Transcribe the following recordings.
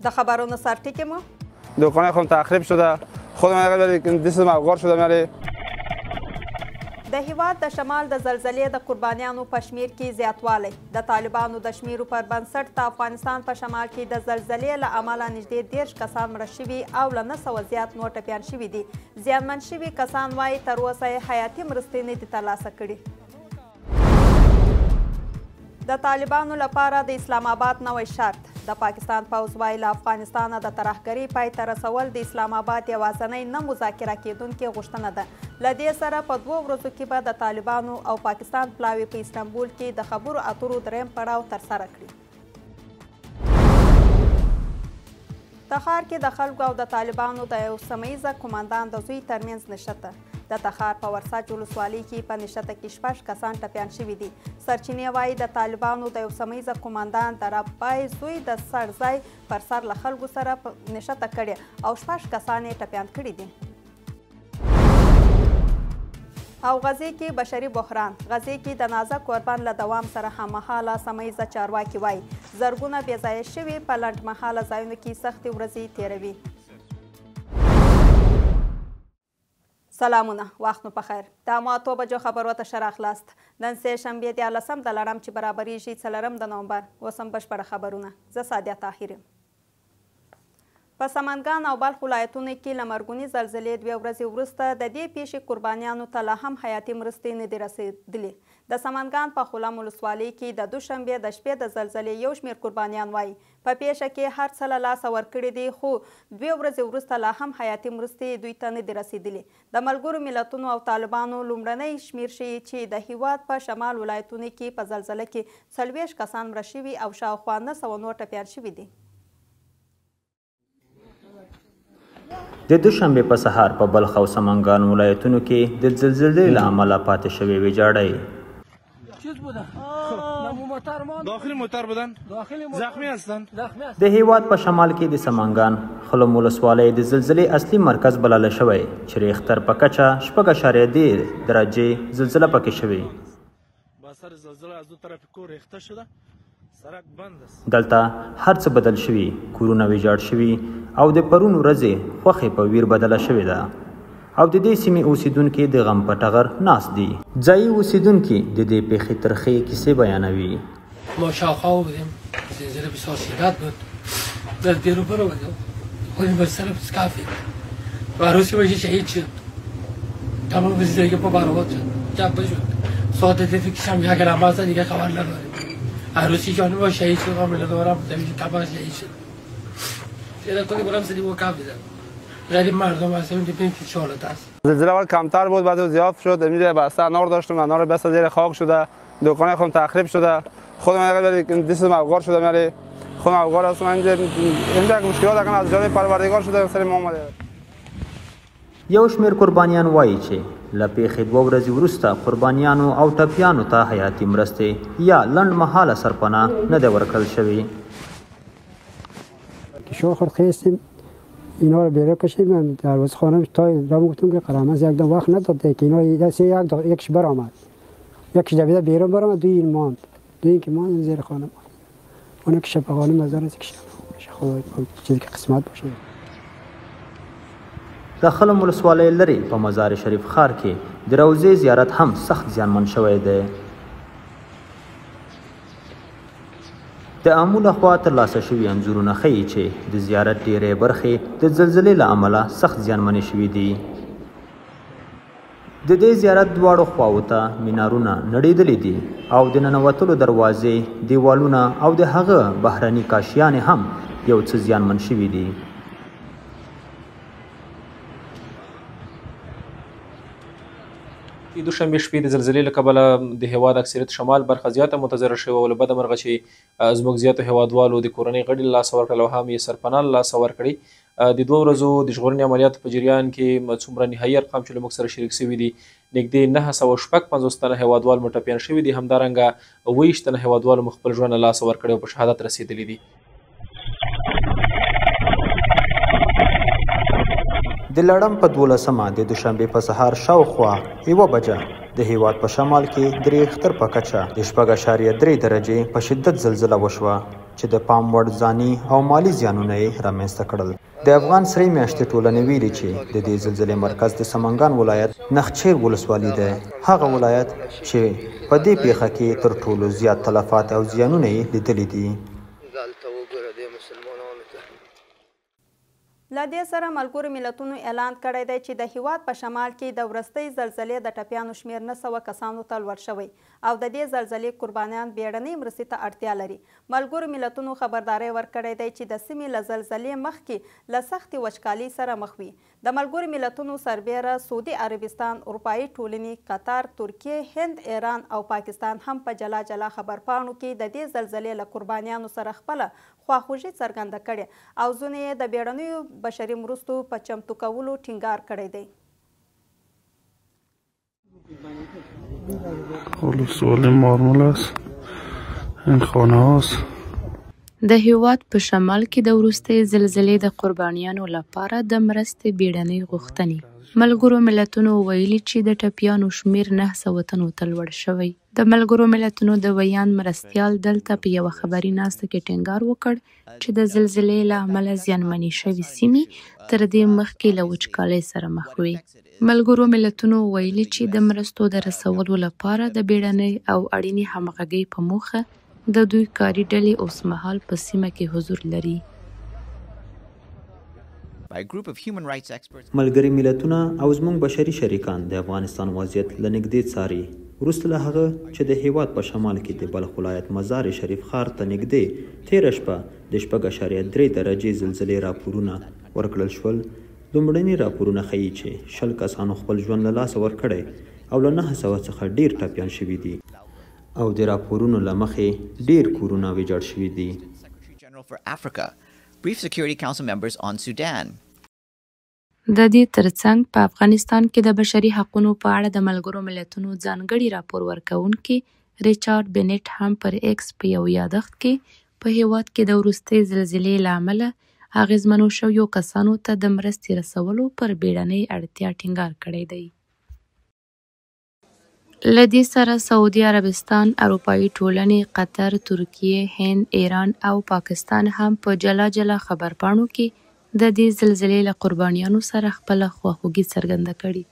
د خبرونو سرټکی مو دکان خودم تخریب شده، خودم دستم افغار شدم. یعنی د هیواد د شمال د زلزلې د قربانیانو په شمیر کې زیاتوالی، د طالبانو د شمیرو پر بنسټ د افغانستان په شمال کې د زلزلې له امله نږدې 30 کسان مړه شوي او له 900 زیات نور ټپیان شوي دي. زیانمن شوي کسان وایي تر اوسه یې حیاتي مرستې نه دي ترلاسه کړي. د طالبانو لپاره د اسلام آباد نوی شرط. د پاکستان پوځ وایي له افغانستانه د ترهګرۍ پای ته رسول د اسلام آباد یوازینۍ نه مذاکره کیدونکې غوښتنه ده. له دې سره په 2 ورځو کې به د طالبانو او پاکستان پلاوي په استانبول کې د خبرو اترو دریم پړاو ترسره کړي. تخار کې د خلکو او د طالبانو د یو سیمهییزه قومندان د زوی ترمنځ نښته. د تخار په ورساج ولسوالۍ کې په نښته کې 6 کسان ټپیان شوي دي. سرچینې وایي د طالبانو د یو سیمهییزه قومندان د ربای زوی د سرځای پر سر له خلکو سره نښته کړې او 6 کسان یې ټپیان کړي دي. او غزې کې بشري بحران. غزې کې د نازک اوربند له دوام سره هممهاله سیمهییزه چارواکي وایي زرګونه بېځایه شوي په لنډمهاله ځایونو کې سختې ورځې تېروي. سلامونه، وخت مو پخیر. د 8 بجو خبرو ته ښه راغلاست. نن سه شنبه 14 د لړم چې برابریږي 4 د نومبر. اوس هم بشپړه خبرونه. زه سعدیه طاهر یم. په سمنګان او بلخ ولایتونو کې له مرګونې زلزلې 2 ورځې وروسته د دې پیښې قربانیانو ته لا هم حیاتي مرستې نه دي رسېدلې. د سمنګان په خلم ولسوالۍ کې د دوشنبې د شپې د زلزلې یو شمېر قربانیان وایي په پیښه کې هر څه له لاسه ورکړي دي، خو 2 ورځې وروسته لا هم حیاتي مرستې دوی ته نه دي رسېدلې. د ملګرو ملتونو او طالبانو لومړنی شمیر ښیي چې د هیواد په شمال ولایتونو کې په زلزله کې 40 کسان مړه شوي او شاوخوا 900 نور ټپیان شوي دي. د دوشنبې په سهار په بلخ او سمنګان ولایتونو کې د زلزلې له امله پاتې شوې ویجاړۍ. داخلی موتر بودن زخمی هستن. د هیواد په شمال کې د سمنګان خلم ولسوالۍ د زلزلې اصلي مرکز بلل شوی چې ریختر په کچه 4.2 درجې زلزله پکې شوې. باثر زلزله از دو طرف کور ریخته شده، سړک بند است. دلته هر څه بدل شوي، کورونه ویجاړ شوي او د پرون ورځې خوښې په ویر بدله شوې ده. او د دې سیمې اوسیدونکي د غم په ټغر ناست دي. ځایي اوسیدونکي د دې پیښې ترخې کیسې بیانوي. ما شاوخوا بودیم، زلزله بسیار شدت بود، در دیرو برو بودیم، خودیم بر سر اسکافی و عروسی باشی شهید شد. تمام زندگی پا برآورد شد، جنبه شد. ساعت فکرشم اگر نماز دیگه خبر نداریم. عروسی جانب با شهید شد، قابل دارم بودیم تمام شهید شد. دیگه کنی برام سدی با کاف دیدم. غریب مردم هستیم دیدیم که شالت است. زلزله اول کمتر بود، بعد زیاد شد. اینجا بسته انار داشتم، انار بسته زیر خاک شده. دکان خودم تخریب شده. خودم دستم افغار شدم. یعنی خودم افغار هستم. اینجا مشکلات اگر از جانب پروردگار شده سر ما اومده. یو شمېر قربانیان وایي چې له پیښې 2 ورځې وروسته قربانیانو او ټپیانو ته حیاتي مرستې یا لنډمهاله سرپناه نه ده ورکړل شوې. شاخر خواستیم اینا رو بیرون کشیدیم. دروازه خانه تا را گفتم که قرامز یک دو وقت نداده که اینا یکش برآمد، یکش دویده بیرون برآمد، دوی این ماند، دوی این که ماند زیر خانه ماند. اون که شفقانی مزار است که خدا چیزی که قسمت باشه. د خلم ولسوالۍ لرې په مزار شریف ښار کې د روضې زیارت هم سخت زیانمن شوی دی. د عامو لخوا ترلاسه شوي انځورونه ښیي چې د زیارت ډېرې برخې د زلزلې له امله سخت زیانمنې شوي دي. د دې زیارت دواړو خواوو ته مینارونه نړېدلي دي او د ننوتلو دروازې، دیوالونه او د هغه بهرني کاشیانې هم یو څه زیانمن شوي دي. دوشنبې شپې د زلزلې له کبله د هیواد اکثریت شمال برخه زیاته متضرر شوې او له بده مرغه چې زموږ زیاتو هیوادوالو د کورنۍ غړي له لاسه ورکړل او هم یې سرپناه له لاسه ورکړي. د 2 ورځو د ژغورنې عملیاتو په جریان کې څومره نهایي ارقام چې له موږ سره شریک شوي دي، نږدې 956 تنه هیوادوال مو ټپیان شوي دي. همدارنګه 28 تنه هیوادوالو مو خپل ژوند له لاسه ورکړی او په شهادت رسېدلي دي. د لړم په 12مه د دوشنبې په سهار شاوخوا 1 بجه د هیواد په شمال کې د ریختر په کچه د 4.3 درجې په شدت زلزله وشوه. چې د پام وړ ځاني او مالی زیانونه یې رامنځته کړل. د افغان سرې میاشتې ټولنې ویلي چې د دې زلزلې مرکز د سمنګان ولایت نخچیر ولسوالي دی، هغه ولایت چې په دې پیښه کې تر ټولو زیات تلفات او زیانونه یې لیدلي دي. له دې سره ملګرو ملتونو اعلان کړی دی چې د هیواد په شمال کې د وروستۍ زلزلې د ټپیانو شمېر 900 کسانو ته لوړ شوی او د دې زلزلې قربانیان بیړنۍ مرستې ته اړتیا لري. ملګرو ملتونو خبرداری ورکړی دی چې د سیمې له زلزلې مخکې له سختې وچکالۍ سره مخ وي. د ملګرو ملتونو سربیره سعودي عربستان، اروپایي ټولنې، قطر، ترکیه، هند، ایران او پاکستان هم په جلا جلا خبرپاڼو کې د دې زلزلې له قربانیانو سره خپله خواخوږي څرګنده کړې او ځینو یې د بیړنیو بشري مرستو په چمتو کولو ټینګار کړی دی. ولسوالۍ مارمل است، این خانه هاست. د هیواد په شمال کې د وروستۍ زلزلې د قربانیانو لپاره د مرستې بیړنۍ غوښتنې. ملګرو ملتونو ویلي چې د ټپیانو شمېر 900 تنو ته لوړ شوی. د ملګرو ملتونو د ویان مرستیال دلته په یوه خبري ناسته کې ټینګار وکړ چې د زلزلې له امله زیانمنې شوې سیمې تر دې مخکې له وچکالۍ سره مخ وي. ملګرو ملتونو ویلي چې د مرستو د رسولو لپاره د بیړنۍ او اړینې همغږۍ په موخه د دوی کاري ډلې اوسمهال په سیمه کې حضور لري. ملګري ملتونه او زموږ بشري شریکان د افغانستان وضعیت له نږدې څاري. وروسته له هغه چې د هیواد په شمال کې د بلخ ولایت مزار شریف ښار ته نږدې تېره شپه د 4.3 درجې زلزلې راپورونه ورکړل شول، لومړني راپورونه ښیي چې 10 کسانو خپل ژوند له لاسه ورکړی او له 900 څخه ډیر ټپیان شوي دي او د راپورونو له مخې ډیر کورونه ویجاړ شوي دي. د دې ترڅنګ په افغانستان کې د بشري حقونو په اړه د ملګرو ملتونو ځانګړي راپور ورکوونکي ریچارډ بینټ هم پر ایکس په یو یادښت کې په هیواد کې د وروستۍ زلزلې له امله اغېزمنو شویو کسانو ته د مرستې رسولو پر بیړنۍ اړتیا ټینګار کړی دی. له دې سره سعودي عربستان، اروپایي ټولنې، قطر، ترکیه، هند، ایران او پاکستان هم په جلا جلا خبرپاڼو کې د دې زلزلې له قربانیانو سره خپله خواخوږي څرګنده کړې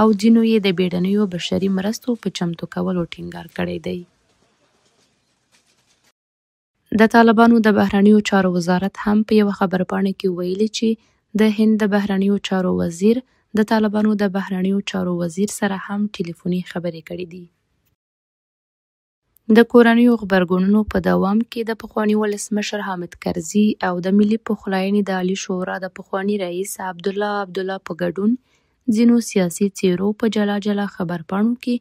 او ځینو یې د بیړنیو بشري مرستو په چمتو کولو ټینګار کړی دی. د طالبانو د بهرنیو چارو وزارت هم په یوه خبرپاڼه کې ویلي چې د هند د بهرنیو چارو وزیر د طالبانو د بهرنیو چارو وزیر سره هم ټلیفوني خبرې کړې دي. د کورنیو غبرګونونو په دوام کې د پخواني ولسمشر حامد کرزي او د ملي پخلاینې د عالي شورا د پخواني رئیس عبدالله په ګډون ځینو سیاسي څیرو په جلا جلا خبرپاڼو کې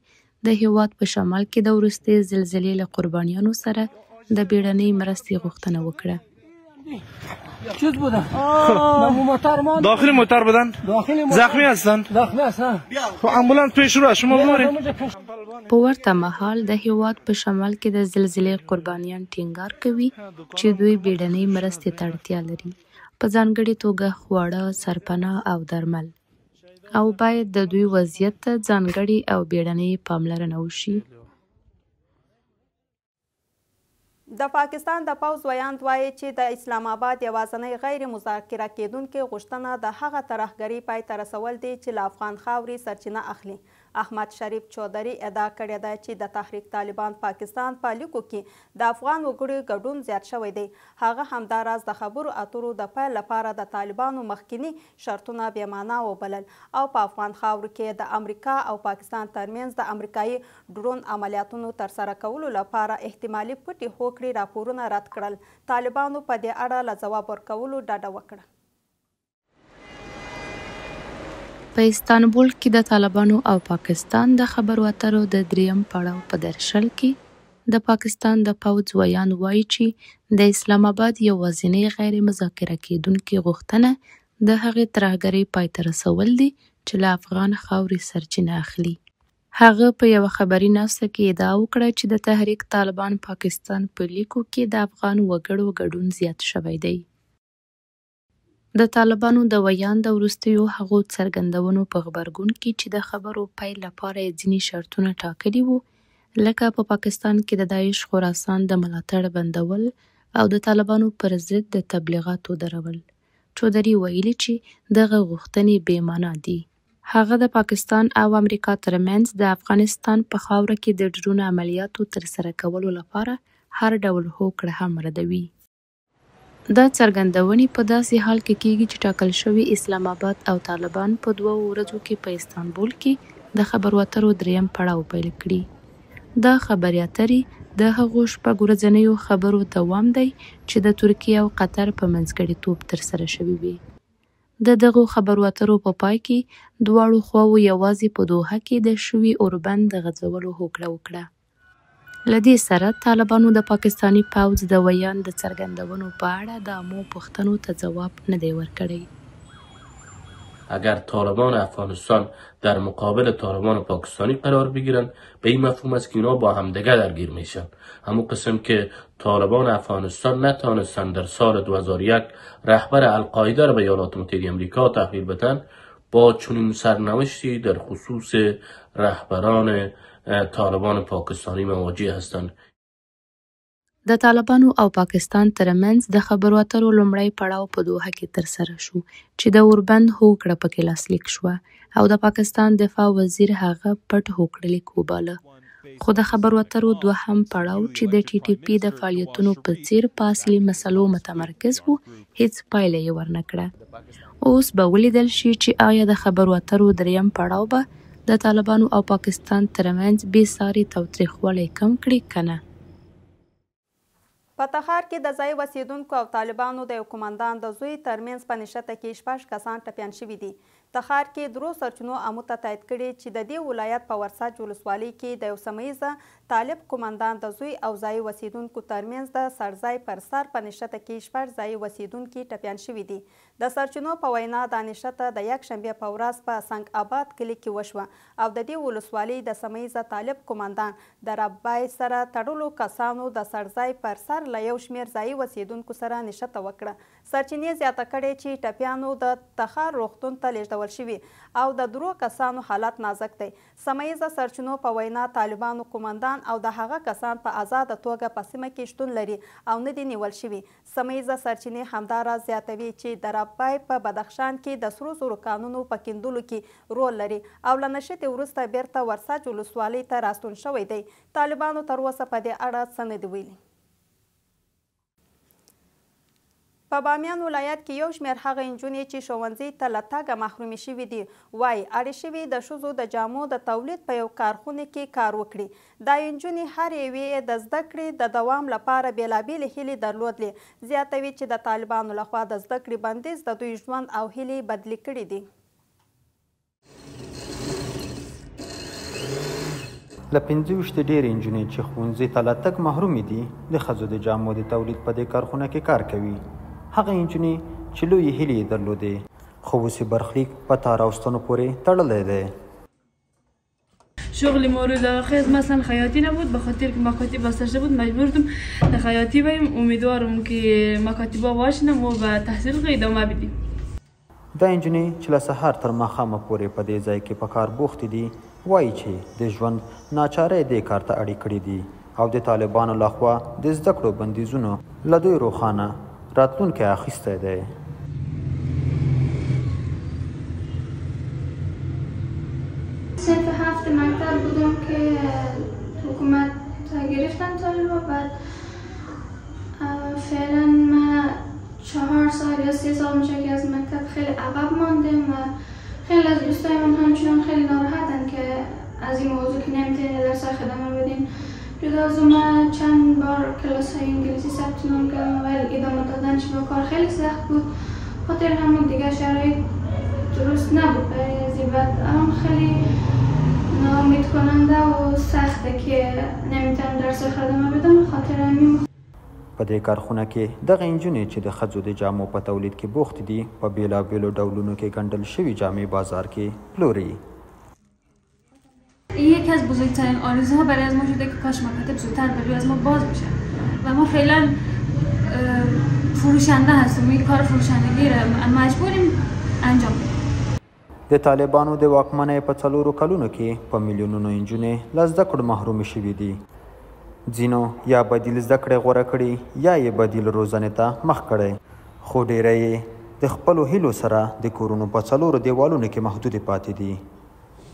د هیواد په شمال کې د وروستۍ زلزلې له قربانیانو سره د بیړنۍ مرستې غوښتنه وکړه. داخل موتر بودن؟ زخمی هستن؟ امبولانس پیش رو شما ببرید. په ورته مهال د هیواد په شمال کې د زلزلې قربانیان ټینګار کوي چې دوی بیړنۍ مرستې ته اړتیا لري، په ځانګړې توګه خواړه، سرپناه او درمل، او باید د دوی وضعیت ته ځانګړې او بیړنۍ پاملرنه وشي. د پاکستان د پوځ ویاند وایي چې د اسلام آباد یوازینۍ غیر مذاکره کېدونکې غوښتنه د هغه ترهګرۍ پای ته رسول دی چې له افغان خاورې سرچینه اخلي. احمد شریف چودھري ادعا کړې ده چې د تحریک طالبان پاکستان په لیکو کې د افغان وګړو ګډون زیات شوی دی. هغه همداراز د خبرو اترو د پیل لپاره د طالبانو مخکینی شرطونه بې معنا وبلل او په افغان خاورو کې د امریکا او پاکستان ترمنځ د امریکایي ډرون عملیاتونو ترسره کولو لپاره احتمالي پټې هوکړې راپورونه رد کړل. طالبانو په دې اړه له ځواب ورکولو ډډه وکړه. په استانبول کې د طالبانو او پاکستان د خبرو اترو د دریم پړاو په درشل کې د پاکستان د پوځ ویاند وایي چې د اسلام آباد یوازینۍ غیر مذاکره کېدونکې غوښتنه د هغې ترهګرۍ پای ته رسول دي چې له افغان خاورې سرچینه اخلي. هغه په یوه خبري ناسته کې ادعا وکړه چې د تحریک طالبان پاکستان په لیکو کې د افغان وګړو ګډون زیات شوی دی. د طالبانو د ویاند د وروستیو هغو څرګندونو په غبرګون کې چې د خبرو پیل لپاره یې ځینې شرطونه ټاکلي وو، لکه په پاکستان کې د داعش خراسان د ملاتړ بندول او د طالبانو پر ضد د تبلیغاتو درول. چودري ویلي چې دغه غوښتنې بې معنا دي. هغه د پاکستان او امریکا ترمنځ د افغانستان په خاوره کې د ډرون عملیاتو ترسره کولو لپاره هر ډول هوکړه هم ردوي. دا څرګندونې په داسې حال کې کیږي چې ټاکل شوي اسلام آباد او طالبان په 2 ورځو کې په استانبول کې د خبرو اترو 3م پړاو پیل کړي. دا خبرې اترې د هغو 6 ورځنیو خبرو دوام دی چې د ترکیې او قطر په منځګړیتوب ترسره شوي وي. د دغو خبرو اترو په پای کې دواړو خواوو یوازې په دوحه کې د شوي اوربند د غځولو هوکړه وکړه. له دې سره طالبانو د پاکستانی پوځ د ویان د څرګندونو په اړه د عامو پوښتنو ته جواب نه دی ورکړی. اگر طالبان افغانستان در مقابل طالبان پاکستانی قرار بگیرند به این مفهوم است که اینا با همدیگه درگیر میشن. همون قسم که طالبان افغانستان نتوانستند در سال 2001 رهبر القاعده را به ایالات متحده آمریکا تحویل بدن، با چنین سرنوشتی در خصوص رهبران طالبان پاکستانی مواجه هستند. د طالبانو او پاکستان ترمنځ د خبرو اترو لومړی پړاو په دوحه کې ترسره شو چې د اوربند هوکړه پکې لاسلیک شوه او د پاکستان دفاع وزیر هغه پټ هوکړه لیک وباله. خو د خبرو اترو 2م پړاو چې د ټي ټي پي د فعالیتونو په څیر په اصلي مسلو متمرکز و هیڅ پایله یې ورنکړه. اوس به ولیدل شي چې آیا د خبرو اترو 3م پړاو به د طالبانو او پاکستان ترمنځ بې ساري تاوتریخوالی کم کړي که نه. په تخار کې د ځای اوسیدونکو او طالبانو د یو قومندان د زوی ترمنځ په نښته کې 6 کسان ټپیان شوي دي. تخار کې درو سرچینو امو ته تایید کړي چې د دې ولایت په ورساج ولسوالۍ کې د یو سیمه طالب قومندان د زوی او ځای اوسیدونکو ترمنځ د سرځای پر سر په نښته کې 6 ځای اوسیدونکي ټپیان شوي دي. د سرچینو په وینا دا نښته د یکشنبې په ورځ په سنگ آباد کلي کې وشوه او د دې ولسوالۍ د سیمه طالب قومندان د ربای سره تړلو کسانو د سرځای پر سر له یو شمېر ځایي اوسیدونکو سره نښته وکړه. سرچینې زیاته کړې چې ټپیانو د تخار روغتون ته لیږدول شوي او د درو کسانو حالت نازک دی. سیمه سرچینو په وینا طالبانو قومندان او د هغه کسان په آزاده توګه په سیمه کې شتون لري او نه دي نیول شوي. سیمه سرچینې همداراز زیاتوي چې د ربای په بدخشان کې د سرو زرو کانونو په کیندلو کې رول لري او له نښتې وروسته بیرته ورساج ولسوالۍ ته راستون شوی دی. طالبانو تر اوسه په دې اړه څه نه دي ویلي. په بامیان ولایت کې یو شمېر هغه نجونې چې ښوونځي ته له تګه محرومې شوي دي وایي اړې شوي د ښځو د جامو د تولید په یو کارخونه کې کار وکړي. دا نجونې هر یوې د زده کړې د دوام لپاره بېلابېلې هیلې درلودلې. زیاتوي چې د طالبانو لخوا د زده کړې بندیز د دوی ژوند او هیلې بدلې کړي دي. له 25 ډېرې نجونې چې ښوونځي ته له تګ محرومې دي د ښځو د جامو د تولید په دې کارخونه کې کار کوي. هغه نجونې چې لویې هیلې یې درلودې خو اوس یې برخلیک په تار او ستنو پورې تړلی دی. شغل مورد آخر مثلا خیاطی نبود، به خاطر که مکاتب بسته شده بود مجبور بودم در خیاطی بریم. امیدوارم که مکاتبا واشنم و به تحصیل ادامه بدیم. دا نجونې چې له سهار تر ماښامه پورې په دې ځای کې په کار بوختې دي وایي چې د ژوند ناچارۍ دې کار ته اړې کړي دي او د طالبانو لخوا د زده کړو بندیزونو له دوی روښانه راتلونکی اخیستی دی. صنف 7 مکتب بودم که حکومت گرفتن طالبا. بعد فعلا من 4 سال یا 3 سال میشه که از مکتب خیلی عقب ماندم و خیلی از دوستای من همچنان خیلی ناراحتن که از این موضوع که نمیتونین درس ادامه بدین. جدا از من چند بار کلاس های انگلیسی ثبت نام کردم ولی ادامه دادنش با کار خیلی سخت بود. خاطر همون دیگه شرایط درست نبود برای از این بعد هم خیلی ناامید کننده و سخته که نمیتونم درس ادامه بدم. خاطر همین په دې کارخونه کې دغه نجونې چې د ښځو د جامو په تولید کې بوختې دي په بېلابېلو ډولونو کې ګنډل شوي جامې بازار کې پلوري. یکی از بزرگترین آرزوها برای از ما شده که کاش مکاتب زودتر برای از ما باز بشه و ما فعلا فروشنده هستیم. این کار فروشندگی را مجبوریم انجام بدیم. د طالبانو د واکمنۍ په 4 کلونو کې په میلیونونو نجونې له زده کړو محرومې شوي دي. ځینو یا بدیل زده کړې غوره کړي یا یې بدیل روزنې ته مخ کړی، خو ډیری یې د خپلو هیلو سره د کورونو په 4 دیوالونو کې محدودې پاتې دي.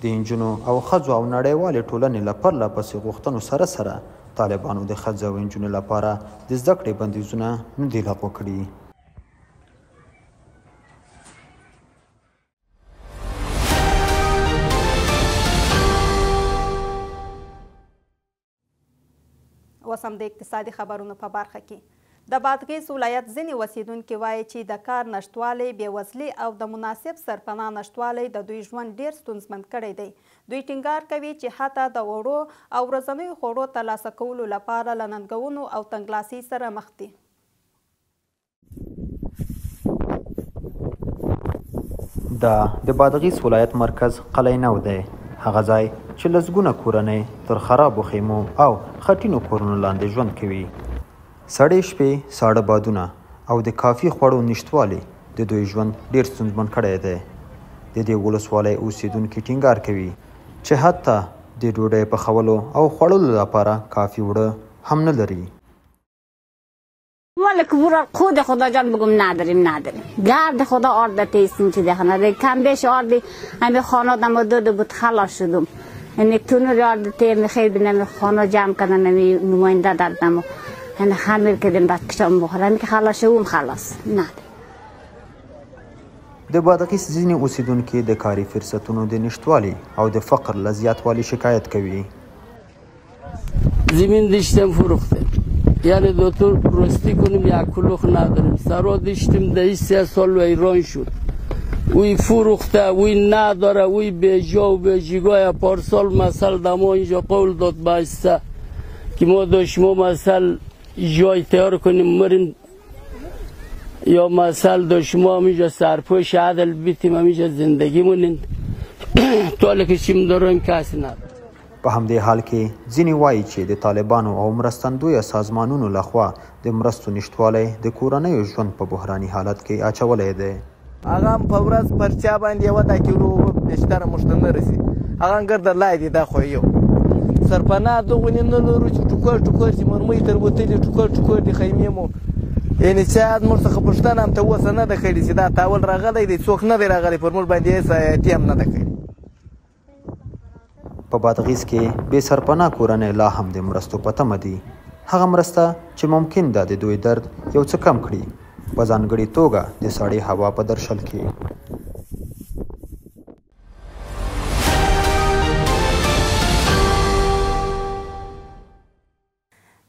د نجونو او ښځو او نړیوالې ټولنې له پرله پسې غوښتنو سره سره طالبانو د ښځو او نجونو لپاره د زده کړې بندیزونه نه دي لغوه کړي. اوس هم د اقتصادي خبرونو په برخه کې د بادغیس ولایت ځینې اوسیدونکي وایي چې د کار نشتوالی، بېوزلي او د مناسب سرپناه نشتوالی د دوی ژوند ډیر ستونزمن کړی دی. دوی ټینګار کوي چې حتی د وړو او ورځنیو خوړو ترلاسه کولو لپاره له ننګونو او تنګلاسۍ سره مخ دي. دا د بادغیس ولایت مرکز قلعه نو دی، هغه ځای چې لسګونه کورنۍ تر خرابو خیمو او خټینو کورونو لاندې ژوند کوي. سړې شپې، ساړه بادونه او د کافي خوړو نشتوالی د دوی ژوند ډیر ستونزمن کړی دی. د دې ولسوالۍ اوسیدونکي ټینګار کوي چې حتی د ډوډۍ پخولو او خوړلو لپاره کافی وړه هم نه لري. والله که خود خدا جان بگم نداریم گرد خدا آرد تیستیم چی دخنه دی کم بیش آردی همه خانه دم دو بود خلاص شدم یعنی تونو آرد تیم خیلی بینم خانه جمع کردن نمی نماینده دادم یعنی خمیر کردیم بعد کشم بخورم که خلاص شدم خلاص نداریم. د بادغیس ځینې اوسیدونکي د کاري فرصتونو د نشتوالي او د فقر له زیاتوالي شکایت کوي. زمین داشتم فروخته، یعنی دکتر راستی کنیم یک کلوخ نداریم. سرا داشتیم ده 3 سال و ایران شد، وی فروخته، وی نداره، وی بیجا و بیجیگاه. پارسال مثل دما اینجا قول داد بایسته که ما داشتیم مثل جای تیار کنیم مریم، یا مثل داشتیم ما اینجا سرپوش عدل بیتیم اینجا زندگی مونین طاله کشیم داریم کسی نداره. په همدې حال کې ځینې وایي چې د طالبانو او مرستندویه سازمانونو لخوا د مرستو نشتوالی د کورنیو ژوند په بحراني حالت کې اچولی دی. هغه هم په ورځ پر چا باندې یوه 2 کیلو بیشتره موږ ته نه رسي، هغه هم ګرده لای دی. دا خو یو سرپناه دغونې نه لرو چې ټوکر چې مرمۍ تر بوتلې ټوکر د خیمې مو، یعنې شاید موږ څخه پوښتنه هم تر اوسه نه ده کړې چې دا تاول راغلی دی، څوک نه دی راغلی پر موږ باندې هېڅ ایټي هم نه ده کړې. په بادغیس کې بې سرپناه کورنۍ لا هم د مرستو په تمه دي. هغه مرسته چې ممکن ده د دوی درد یو څه کم کړي، په ځانګړې توګه د سړې هوا په درشل کې.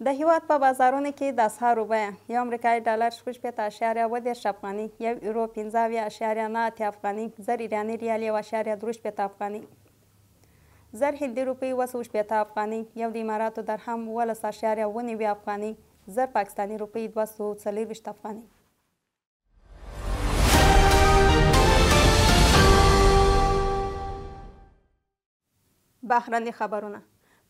د هیواد په بازارونو کې د اسعارو بیه یو امریکایي ډالر شپږ.10 افغاني، یو یورو 15.9 افغاني، زر ایراني ریال 1.3 افغاني، زر هندي روپۍ 2.8 افغاني، یو د اماراتو درهم 12.9 افغاني، زر پاکستاني روپۍ 240 افغاني. بهرني خبرونه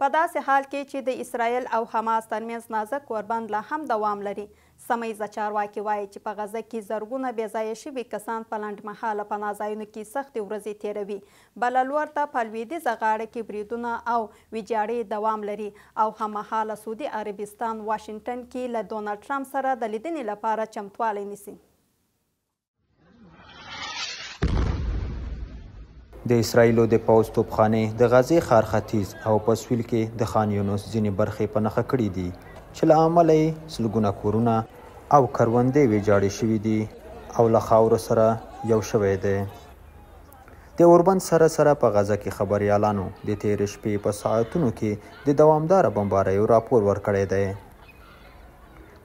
په داسې حال کې چې د اسرائیل او حماس ترمنځ نازک اوربند لا هم دوام لري. سمیزه چارواکي وایي چې په غزه کې زرګونه بېځایه شوي کسان په لنډمهاله پناه ځایونو کې سختې ورځې تېروي. بله لور ته په لویدیځه غاړه کې بریدونه او ویجاړې دوام لري او هممهاله سعودي عربستان واشنګټن کې له ډونالډ ټرمپ سره د لیدنې لپاره چمتوالی نیسي. د اسرائیلو د پوځ توپخانې د غزې ښار ختیځ او په سویل کې د خان یونس ځینې برخې په نښه کړي دي چې له امله یې سلګونه کورونه او کروندې ویجاړې شوي دي او له خاورو سره یو شوی دی. د اوربند سره سره په غزه کې خبریالانو د تېرې شپې په ساعتونو کې د دوامداره بمباریو راپور ورکړی دی.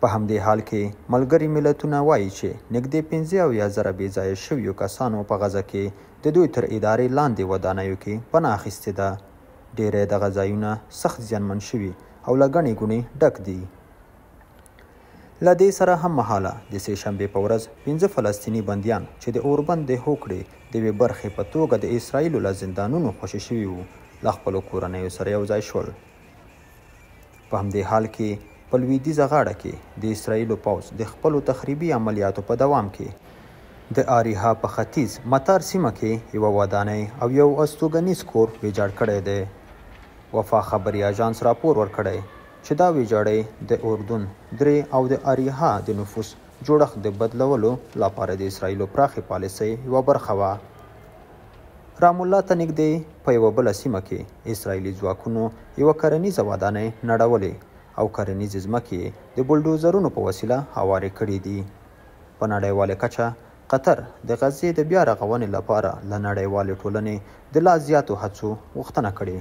په همدې حال کې ملګري ملتونه وایي چې نږدې 15,000 بېځایه شویو کسانو په غزه کې د دوی تر ادارې لاندې ودانیو کې پناه اخیستې ده. ډېری دغه ځایونه سخت زیانمن شوي او له ګڼې ګوڼې ډک دي. له دې سره هم مهاله د سې شنبې په ورځ 5 فلسطیني بندیان چې د اوربند د هوکړې د یوې برخې په توګه د اسرائیلو له زندانونو خوشي شوي وو له خپلو کورنیو سره یو ځای شول. په همدې حال کې په لویدیځه غاړه کې د اسرائیلو پوځ د خپلو تخریبي عملیاتو په دوام کې د آریها په ختیځ مطار سیمه کې یوه ودانۍ او یو استوګنیز کور ویجاړ کړی دی. وفا خبري اژانس راپور ورکړی چې دا ویجاړۍ د اردن، درې او د اریحا د نفوس جوړښت د بدلولو لپاره د اسرائیلو پراخې پالیسۍ یوه برخه وه. رام الله ته نږدې په یوه بله سیمه کې اسرائیلي ځواکونو یوه کرنیزه ودانۍ نړولې او کرنیزې ځمکې د بلډوزرونو په وسیله هوارې کړي دي. په نړیواله کچه قطر د غزې د بیا رغونې لپاره له نړیوالې ټولنې د لا زیاتو هڅو غوښتنه کړې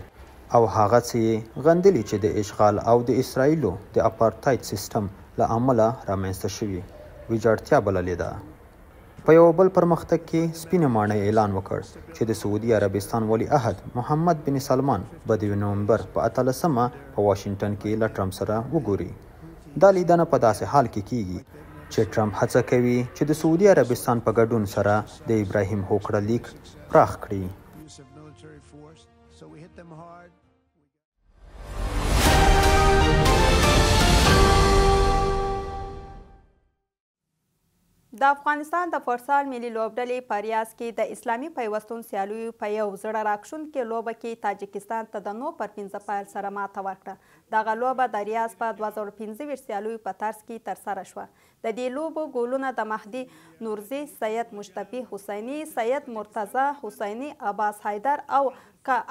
او هغه څه یې غندلي چې د اشغال او د اسرائیلو د اپارتاید سیستم له امله رامنځته شوي ویجاړتیا بللې ده. په یو بل پرمختګ کې سپینه ماڼۍ اعلان وکړ چې د سعودي عربستان ولی عهد محمد بن سلمان به د نومبر په 18مه په واشنګټن کې له ټرمپ سره وګوري. دا لیدنه په داسې حال کې کیږي چې ټرمپ هڅه کوي چې د سعودي عربستان په ګډون سره د ابراهیم هوکړه لیک پراخ کړي. د افغانستان د فوټسال ملي لوبډلې په ریاض کې د اسلامي پیوستون سیالیو په یو زړه راښکونکې لوبه کې تاجکستان ته د 9-5 پایل سره ماته ورکړه. دغه لوبه د ریاض په 2015 سیالیو په طرز کې ترسره شوه. د دې لوبو ګولونه د مهدي نورزي، سید مشتبه حسیني، سید مرتضی حسیني، عباس حیدر او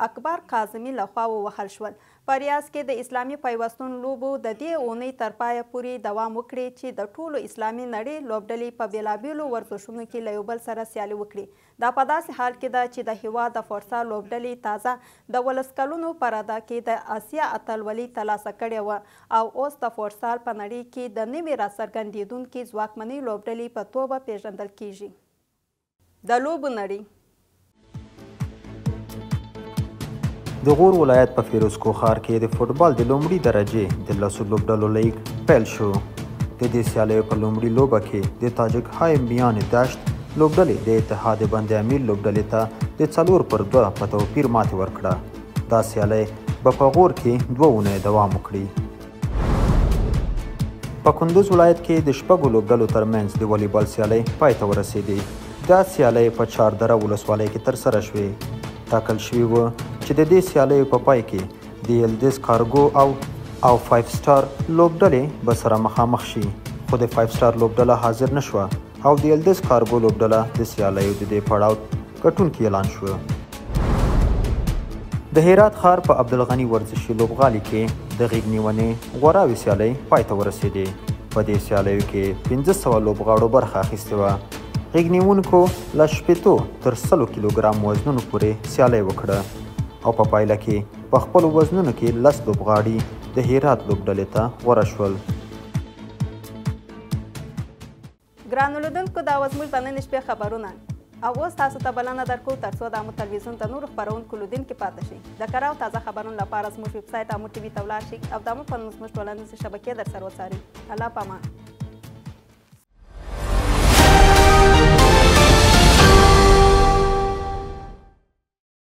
اکبر کاظمي لخوا ووهل شول. په ریاض کې د اسلامي پیوستون لوبو د دې اونۍ تر پایه پورې دوام وکړي چې د ټولو اسلامي نړۍ لوبډلې په بېلابېلو ورزشونو کې له یو بل سره سیالي وکړي. دا په داسې حال کې ده چې د هېواد د فوټسال لوبډلې تازه د 18 کلونو په رده کې د اسیا اتلولي ترلاسه کړې وه او اوس د فوټسال په نړۍ کې د نوې راڅرګندېدونکې ځواکمنې لوبډلې په توګه پیژندل کیږي. د لوبو نړۍ د غور ولایت په فیروزکوه ښار کې د فوټبال د لومړي درجې د 10 لوبډلو لیګ پیل شو. د دې سیالیو په لومړي لوبه کې د تاجک های میان دشت لوبډلې د اتحاد بند امیر لوبډلې ته د 4-2 په توپیر ماتې ورکړه. دا سیالۍ به په غور کې 2 اونۍ دوام وکړي. په کندوز ولایت کې د 6 لوبډلو ترمنځ د والیبال سیالۍ پای ته ورسېدې. دا سیالۍ په چاردره ولسوالۍ کې ترسره شوې. ټاکل شوي و چې د دې سیالیو په پای کې د یلدز کارګو او 5 سټار لوبډلې به سره مخامخ شي، خو د 5 سټار لوبډله حاضر نه شوه او د یلدز کارګو لوبډله د سیالیو د دې پړاو ګټونکي اعلان شوه. د هرات ښار په عبدالغني ورزشي لوبغالي کې د غیږ نیونې غوراوي سیالۍ پای ته ورسېدې. په دې سیالیو کې 1500 لوبغاړو برخه اخیستې وه. غیږ نیونکو له 80 تر 100 کیلوګرام وزنونو پورې سیالۍ وکړه او په پایله کې په خپلو وزنونو کې 10 لوبغاړي د هرات لوبډلې ته غوره شول. ګرانو لیدونکو، دا اوس زموږ د نن شپې خبرونه او اوس تاسو ته بلنه درکوو تر څو د امو تلویزیون د نورو خپرونکو لیدونکي پاتې شئ. د کره او تازه خبرونو لپاره زموږ ویب سایټ امو ټي وي ته ولاړ شئ او د امو په نوم زموږ ټولنیزې شبکې در سره وڅارئ. الله پامان.